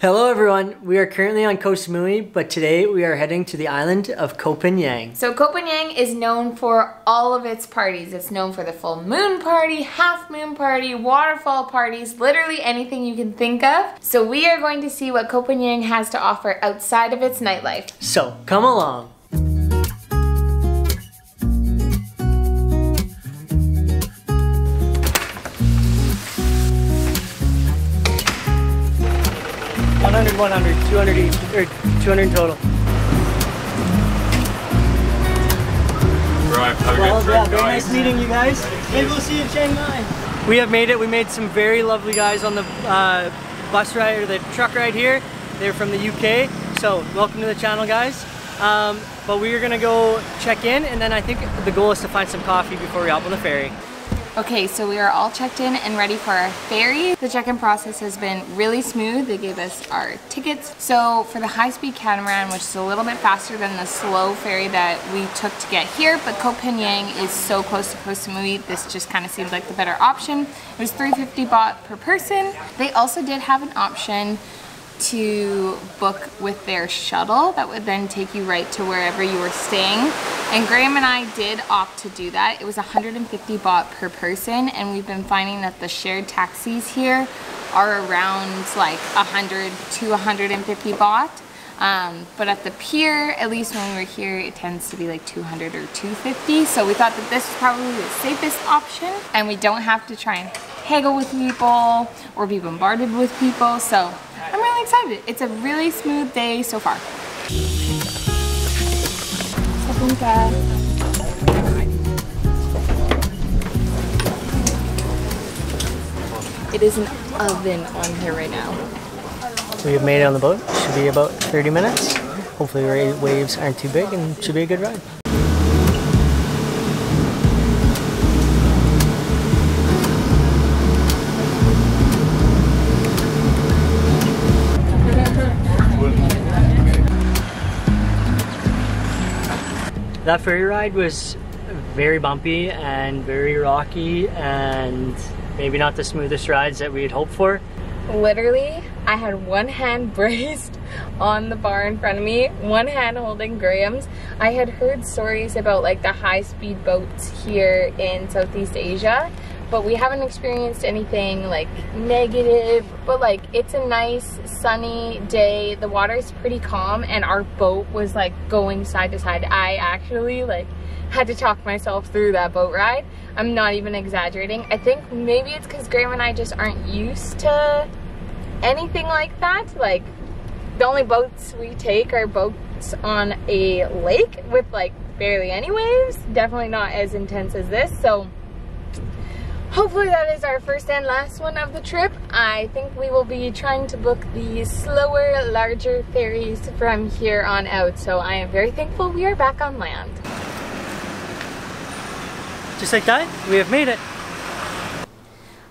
Hello everyone, we are currently on Koh Samui, but today we are heading to the island of Koh Phangan. So Koh Phangan is known for all of its parties. It's known for the full moon party, half moon party, waterfall parties, literally anything you can think of. So we are going to see what Koh Phangan has to offer outside of its nightlife. So come along. $100, $200 each, or 200 in total. Right, have a good trip, very nice meeting you guys. Maybe we'll see you in Shanghai. We have made it. We made some very lovely guys on the bus ride, or the truck ride here. They're from the UK, so welcome to the channel, guys. But we are gonna go check in, and then I think the goal is to find some coffee before we hop on the ferry. Okay, so we are all checked in and ready for our ferry. The check-in process has been really smooth. They gave us our tickets. So for the high-speed catamaran, which is a little bit faster than the slow ferry that we took to get here, but Koh Phangan is so close to Koh Samui, this just kind of seemed like the better option. It was $350 baht per person. They also did have an option to book with their shuttle that would then take you right to wherever you were staying. And Graham and I did opt to do that. It was 150 baht per person, and we've been finding that the shared taxis here are around like 100 to 150 baht. But at the pier, at least when we were here, it tends to be like 200 or 250. So we thought that this was probably the safest option, and we don't have to try and haggle with people or be bombarded with people. So I'm really excited. It's a really smooth day so far. It is an oven on here right now. We have made it on the boat. Should be about 30 minutes. Hopefully the waves aren't too big, and it should be a good ride. That ferry ride was very bumpy and very rocky, and maybe not the smoothest rides that we had hoped for. Literally, I had one hand braced on the bar in front of me, one hand holding Graham's. I had heard stories about like the high-speed boats here in Southeast Asia, but we haven't experienced anything like negative. But like, it's a nice sunny day, the water's pretty calm, and our boat was like going side to side. I actually like had to talk myself through that boat ride. I'm not even exaggerating. I think maybe it's because Graham and I just aren't used to anything like that. Like, the only boats we take are boats on a lake with like barely any waves. Definitely not as intense as this. So hopefully that is our first and last one of the trip. I think we will be trying to book the slower, larger ferries from here on out. So I am very thankful we are back on land. Just like that, we have made it.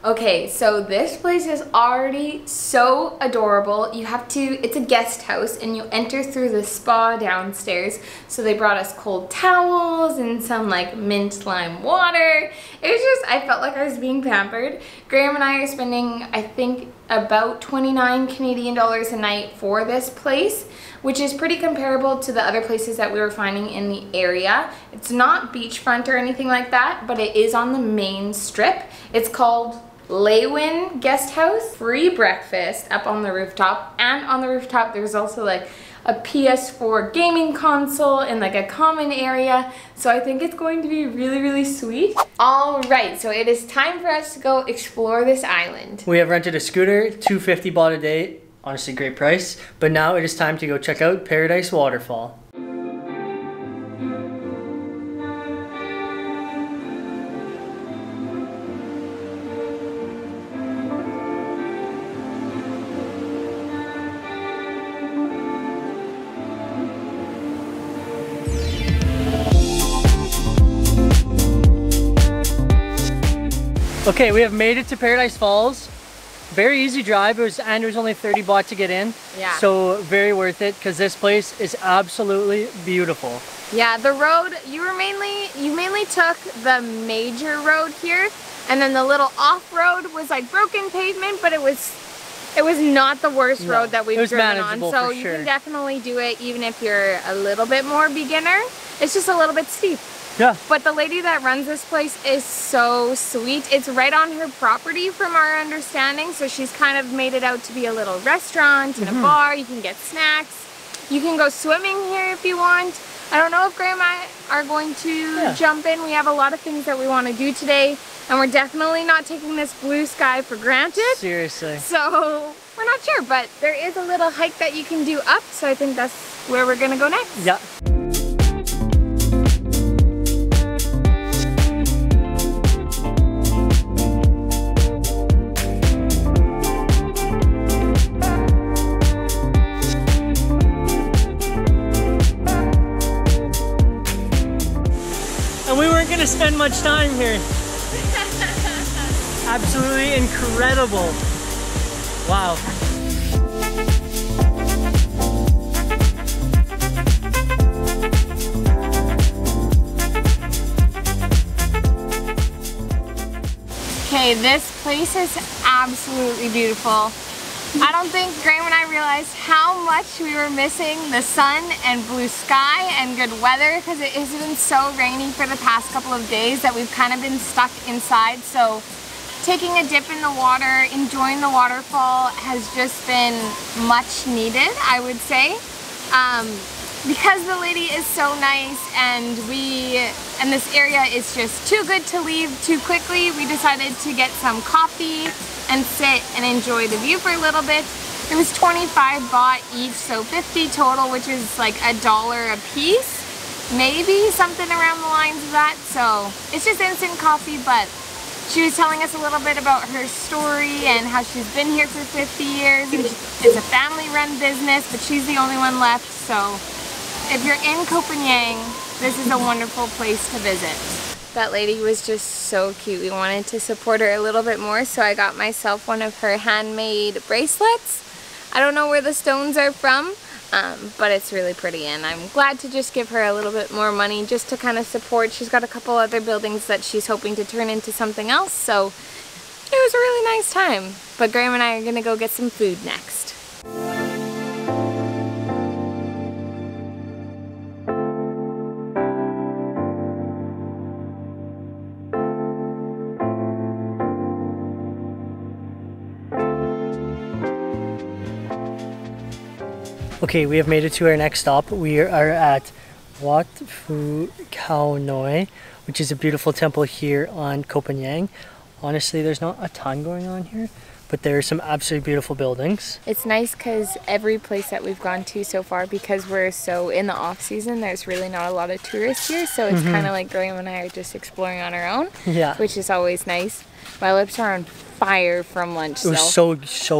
Okay, so this place is already so adorable. You have to, it's a guest house, and you enter through the spa downstairs. So they brought us cold towels and some like mint lime water. It was just, I felt like I was being pampered. Graham and I are spending, I think, about 29 Canadian dollars a night for this place, which is pretty comparable to the other places that we were finding in the area. It's not beachfront or anything like that, but it is on the main strip. It's called Layn guest house. Free breakfast up on the rooftop, and on the rooftop there's also like a PS4 gaming console in like a common area. So I think it's going to be really, really sweet. All right, so it is time for us to go explore this island. We have rented a scooter, 250 baht a day. Honestly, great price. But now it is time to go check out Paradise Waterfall. Okay, we have made it to Paradise Falls. Very easy drive. It was only 30 baht to get in. Yeah. So very worth it, because this place is absolutely beautiful. Yeah, the road, you mainly took the major road here, and then the little off-road was like broken pavement, but it was It was not the worst road that we've driven on, so you can definitely do it even if you're a little bit more beginner. It's just a little bit steep. Yeah. But the lady that runs this place is so sweet. It's right on her property from our understanding, so she's kind of made it out to be a little restaurant and a bar. You can get snacks. You can go swimming here if you want. I don't know if Graham and I are going to jump in. We have a lot of things that we want to do today, and we're definitely not taking this blue sky for granted. Seriously. So we're not sure, but there is a little hike that you can do up, so I think that's where we're gonna go next. Yeah. And we weren't gonna spend much time here. Absolutely incredible. Wow. Okay, this place is absolutely beautiful. I don't think Graham and I realized how much we were missing the sun and blue sky and good weather, because it has been so rainy for the past couple of days that we've kind of been stuck inside. So taking a dip in the water, enjoying the waterfall has just been much needed, I would say. Because the lady is so nice and this area is just too good to leave too quickly, we decided to get some coffee and sit and enjoy the view for a little bit. It was 25 baht each, so 50 total, which is like $1 a piece, maybe something around the lines of that. So it's just instant coffee, but she was telling us a little bit about her story and how she's been here for 50 years. And it's a family-run business, but she's the only one left. So if you're in Koh Phangan, this is a wonderful place to visit. That lady was just so cute. We wanted to support her a little bit more, so I got myself one of her handmade bracelets. I don't know where the stones are from, but it's really pretty, and I'm glad to just give her a little bit more money just to kind of support. She's got a couple other buildings that she's hoping to turn into something else, so it was a really nice time. But Graham and I are gonna go get some food next. Okay, we have made it to our next stop. We are at Wat Fu Kaeo, which is a beautiful temple here on Koh Phangan. Honestly, there's not a ton going on here, but there are some absolutely beautiful buildings. It's nice because every place that we've gone to so far, because we're so in the off season, there's really not a lot of tourists here, so it's kind of like Graham and I are just exploring on our own, which is always nice. My lips are on fire from lunch. It was so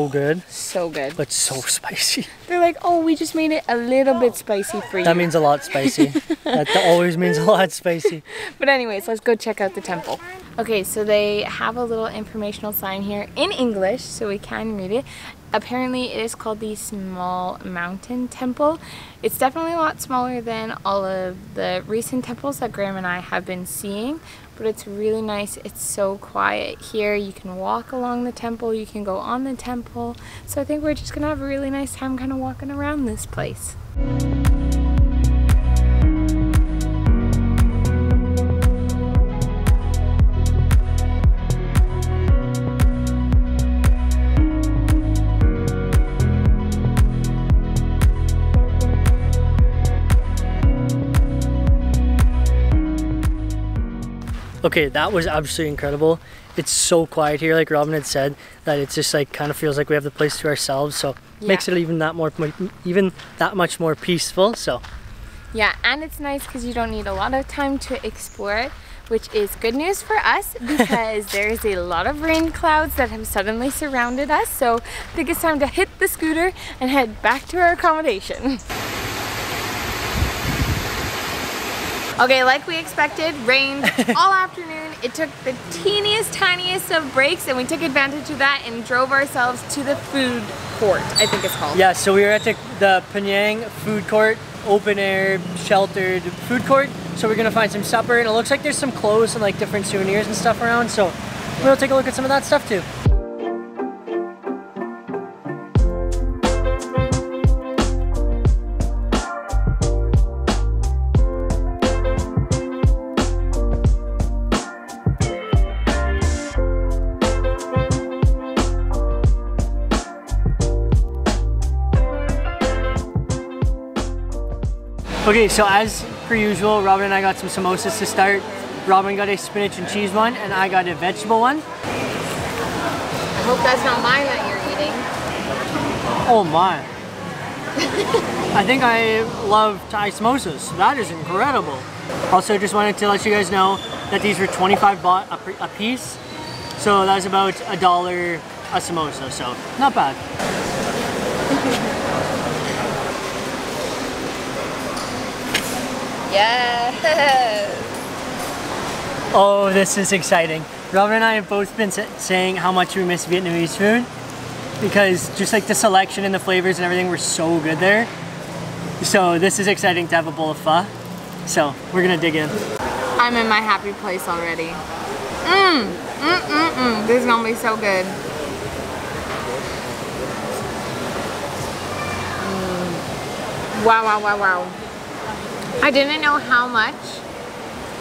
good. So good. But so spicy. They're like, oh, we just made it a little bit spicy for you. That means a lot spicy. That always means a lot spicy. But anyways, let's go check out the temple. Okay, so they have a little informational sign here in English, so we can read it. Apparently it is called the Small Mountain Temple. It's definitely a lot smaller than all of the recent temples that Graham and I have been seeing, but it's really nice. It's so quiet here. You can walk along the temple, you can go on the temple. So I think we're just gonna have a really nice time kind of walking around this place. Okay, that was absolutely incredible. It's so quiet here, like Robin had said, that it's just like kind of feels like we have the place to ourselves, so makes it even that much more peaceful. So yeah, and it's nice because you don't need a lot of time to explore it, which is good news for us because there's a lot of rain clouds that have suddenly surrounded us. So I think it's time to hit the scooter and head back to our accommodation. Okay, like we expected, rained all afternoon. It took the tiniest of breaks, and we took advantage of that and drove ourselves to the food court, I think it's called. Yeah, so we were at the Phangan food court, open air, sheltered food court. So we're gonna find some supper, and it looks like there's some clothes and like different souvenirs and stuff around. So we'll take a look at some of that stuff too. Okay, so as per usual, Robin and I got some samosas to start. Robin got a spinach and cheese one, and I got a vegetable one. I hope that's not mine that you're eating. Oh my. I think I love Thai samosas. That is incredible. Also, just wanted to let you guys know that these were 25 baht a piece. So that's about $1 a samosa, so not bad. Yes! Oh, this is exciting. Robin and I have both been saying how much we miss Vietnamese food because just like the selection and the flavors and everything were so good there. So this is exciting to have a bowl of pho. So we're gonna dig in. I'm in my happy place already. This is gonna be so good. Wow, wow, wow, wow. I didn't know how much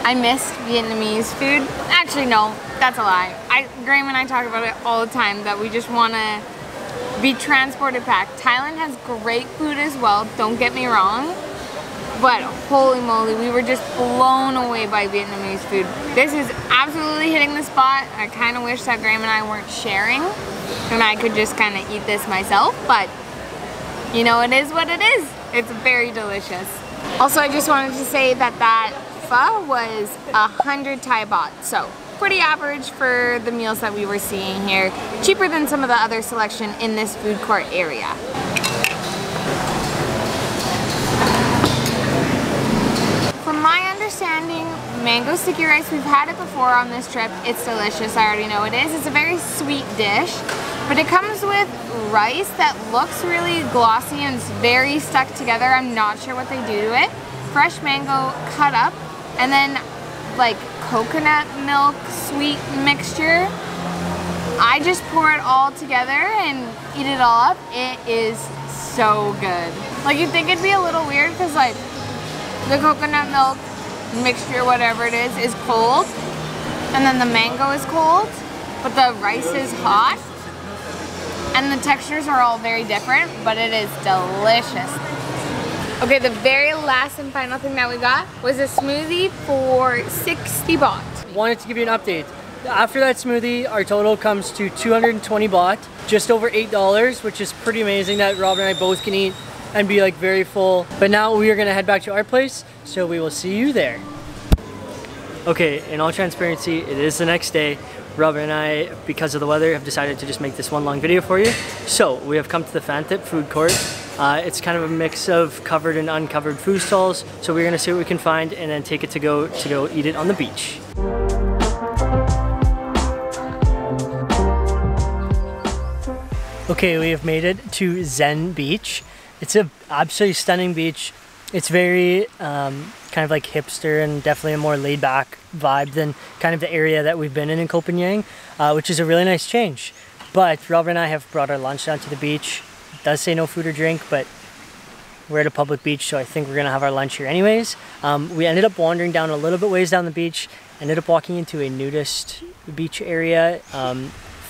I missed Vietnamese food. Actually, no, that's a lie. Graham and I talk about it all the time that we just wanna be transported back. Thailand has great food as well, don't get me wrong. But holy moly, we were just blown away by Vietnamese food. This is absolutely hitting the spot. I kind of wish that Graham and I weren't sharing and I could just kind of eat this myself, but you know, it is what it is. It's very delicious. Also, I just wanted to say that that pho was 100 Thai baht, so pretty average for the meals that we were seeing here. Cheaper than some of the other selection in this food court area. From my understanding, mango sticky rice, we've had it before on this trip. It's delicious, I already know it is. It's a very sweet dish, but it comes with rice that looks really glossy and it's very stuck together. I'm not sure what they do to it. Fresh mango cut up, and then like coconut milk sweet mixture. I just pour it all together and eat it all up. It is so good. Like, you'd think it'd be a little weird because like the coconut milk mixture, whatever it is cold, and then the mango is cold, but the rice is hot, and the textures are all very different, but it is delicious. Okay, the very last and final thing that we got was a smoothie for 60 baht. Wanted to give you an update. After that smoothie, our total comes to 220 baht, just over $8, which is pretty amazing that Robin and I both can eat and be like very full. But now we are gonna head back to our place, so we will see you there. Okay, in all transparency, it is the next day. Robin and I, because of the weather, have decided to just make this one long video for you. So we have come to the Phan Thip food court. It's kind of a mix of covered and uncovered food stalls. So we're gonna see what we can find and then take it to go eat it on the beach. Okay, we have made it to Zen Beach. It's an absolutely stunning beach. It's very kind of like hipster and definitely a more laid back vibe than kind of the area that we've been in Koh Phangan, which is a really nice change. But Robert and I have brought our lunch down to the beach. It does say no food or drink, but we're at a public beach, so I think we're gonna have our lunch here anyways. We ended up wandering down a little bit ways down the beach, ended up walking into a nudist beach area.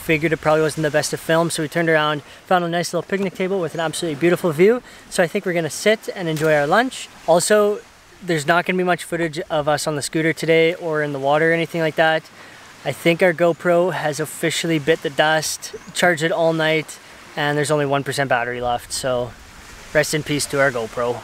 Figured it probably wasn't the best to film, so we turned around, found a nice little picnic table with an absolutely beautiful view. So I think we're gonna sit and enjoy our lunch. Also, there's not gonna be much footage of us on the scooter today or in the water or anything like that. I think our GoPro has officially bit the dust, charged it all night, and there's only 1% battery left, so rest in peace to our GoPro.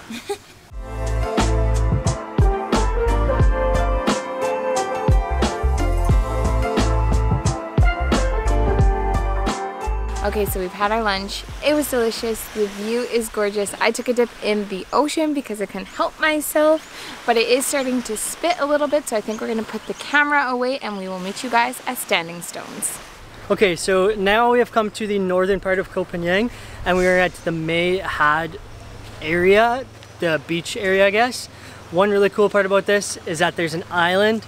Okay, so we've had our lunch. It was delicious. The view is gorgeous. I took a dip in the ocean because I couldn't help myself, but it is starting to spit a little bit, so I think we're gonna put the camera away and we will meet you guys at Standing Stones. Okay, so now we have come to the northern part of Koh Phangan, and we are at the Mae Had area, the beach area, I guess. One really cool part about this is that there's an island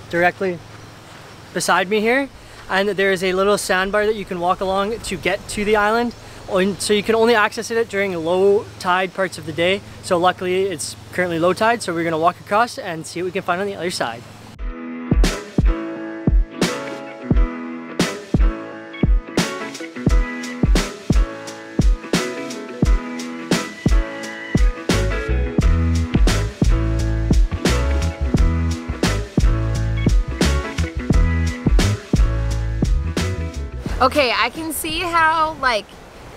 directly beside me here, and there is a little sandbar that you can walk along to get to the island. So you can only access it during low tide parts of the day. So luckily it's currently low tide, so we're gonna walk across and see what we can find on the other side. Okay, I can see how, like,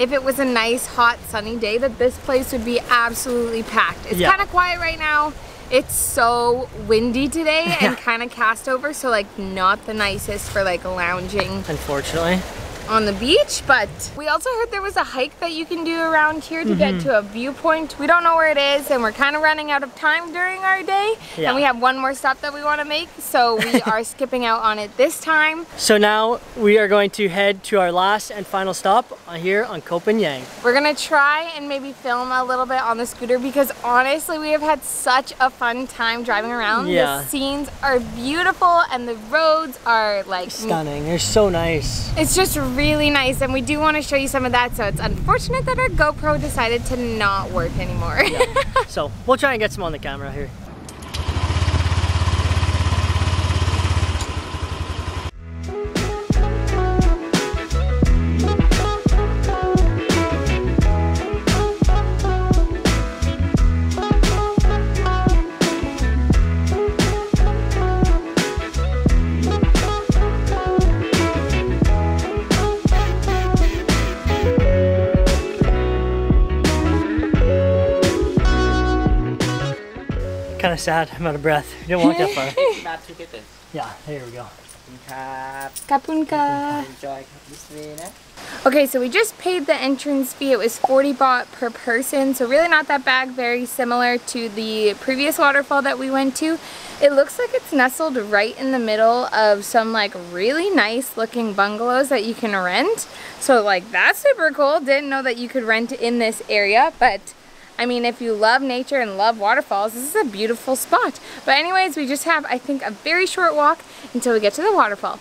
if it was a nice, hot, sunny day, that this place would be absolutely packed. It's kind of quiet right now. It's so windy today and kind of cast over, so like not the nicest for like lounging. Unfortunately. On the beach, but we also heard there was a hike that you can do around here to get to a viewpoint. We don't know where it is, and we're kind of running out of time during our day, and we have one more stop that we want to make, so we are skipping out on it this time. So now we are going to head to our last and final stop here on Koh Phangan. We're gonna try and maybe film a little bit on the scooter because honestly we have had such a fun time driving around. The scenes are beautiful and the roads are like stunning. They're so nice. It's just really nice, and we do want to show you some of that, so it's unfortunate that our GoPro decided to not work anymore. So we'll try and get some on the camera here. Kind of sad, I'm out of breath. You didn't walk that far. Yeah, there we go. Kapunka. Okay, so we just paid the entrance fee. It was 40 baht per person, so really not that bad. Very similar to the previous waterfall that we went to. It looks like it's nestled right in the middle of some like really nice looking bungalows that you can rent. So like that's super cool. Didn't know that you could rent in this area, but I mean, if you love nature and love waterfalls, this is a beautiful spot. But anyways, we just have, I think, a very short walk until we get to the waterfall.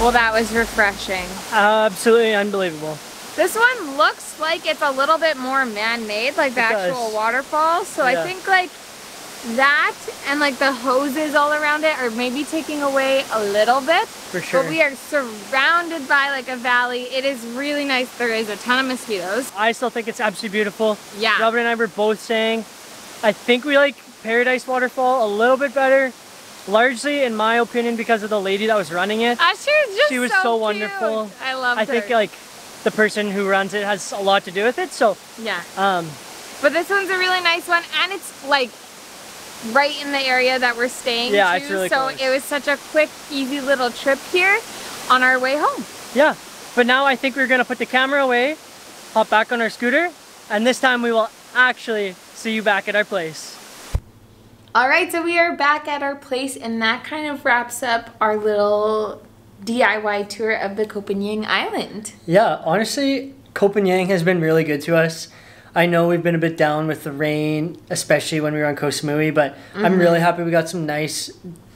Well, that was refreshing. Absolutely unbelievable. This one looks like it's a little bit more man-made, like the actual waterfall. So I think like that and like the hoses all around it are maybe taking away a little bit. For sure. But we are surrounded by like a valley. It is really nice. There is a ton of mosquitoes. I still think it's absolutely beautiful. Yeah. Robin and I were both saying, I think we like Paradise Waterfall a little bit better. Largely, in my opinion, because of the lady that was running it. She was so wonderful. I loved her. I think like the person who runs it has a lot to do with it. So yeah. But this one's a really nice one, and it's like right in the area that we're staying. Yeah, too, it's really so close. It was such a quick, easy little trip here on our way home. Yeah, but now I think we're gonna put the camera away, hop back on our scooter, and this time we will actually see you back at our place. Alright, so we are back at our place, and that kind of wraps up our little DIY tour of the Koh Phangan Island. Yeah, honestly, Koh Phangan has been really good to us. I know we've been a bit down with the rain, especially when we were on Koh Samui, but I'm really happy we got some nice,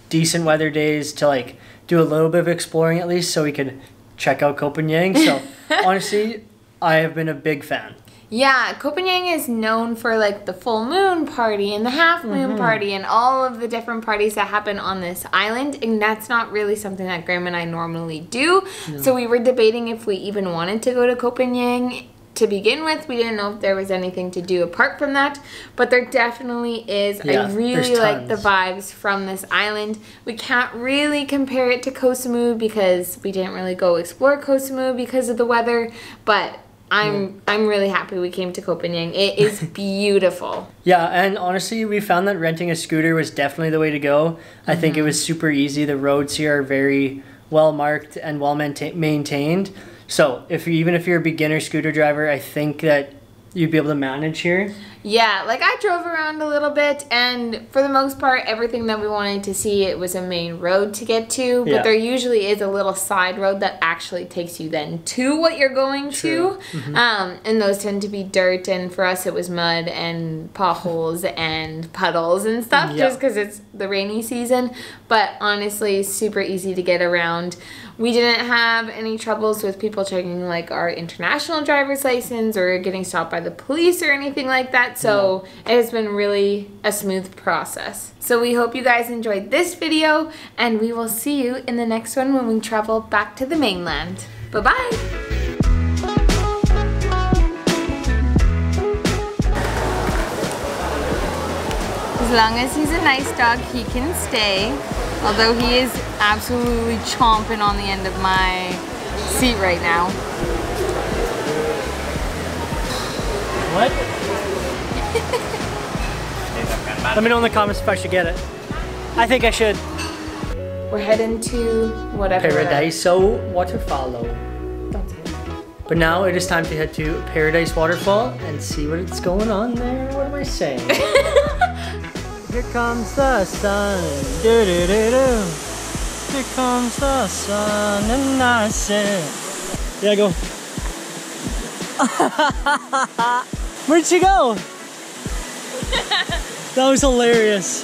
decent weather days to like do a little bit of exploring at least so we could check out Koh Phangan. So honestly, I have been a big fan. Yeah, Koh Phangan is known for like the full moon party and the half moon party and all of the different parties that happen on this island, and that's not really something that Graham and I normally do. No. So we were debating if we even wanted to go to Koh Phangan to begin with. We didn't know if there was anything to do apart from that, but there definitely is. I really like the vibes from this island. We can't really compare it to Koh Samui because we didn't really go explore Koh Samui because of the weather, but I'm really happy we came to Koh Phangan. It is beautiful. Yeah, and honestly, we found that renting a scooter was definitely the way to go. I think it was super easy. The roads here are very well marked and well maintained. So even if you're a beginner scooter driver, I think that you'd be able to manage here. Yeah, like I drove around a little bit, and for the most part, everything that we wanted to see, it was a main road to get to, but there usually is a little side road that actually takes you then to what you're going to. And those tend to be dirt, and for us it was mud and potholes and puddles and stuff, just because it's the rainy season. But honestly, super easy to get around. We didn't have any troubles with people checking like our international driver's license or getting stopped by the police or anything like that. So it has been really a smooth process. So we hope you guys enjoyed this video, and we will see you in the next one when we travel back to the mainland. Bye-bye. As long as he's a nice dog, he can stay. Although he is absolutely chomping on the end of my seat right now. What? Let me know in the comments if I should get it. I think I should. We're heading to whatever. Paradiso Waterfall. Don't say it. But now it is time to head to Paradise Waterfall and see what's going on there. What am I saying? Here comes the sun, do-do-do-do. Here comes the sun, and I said, yeah, go. Where'd she go? That was hilarious.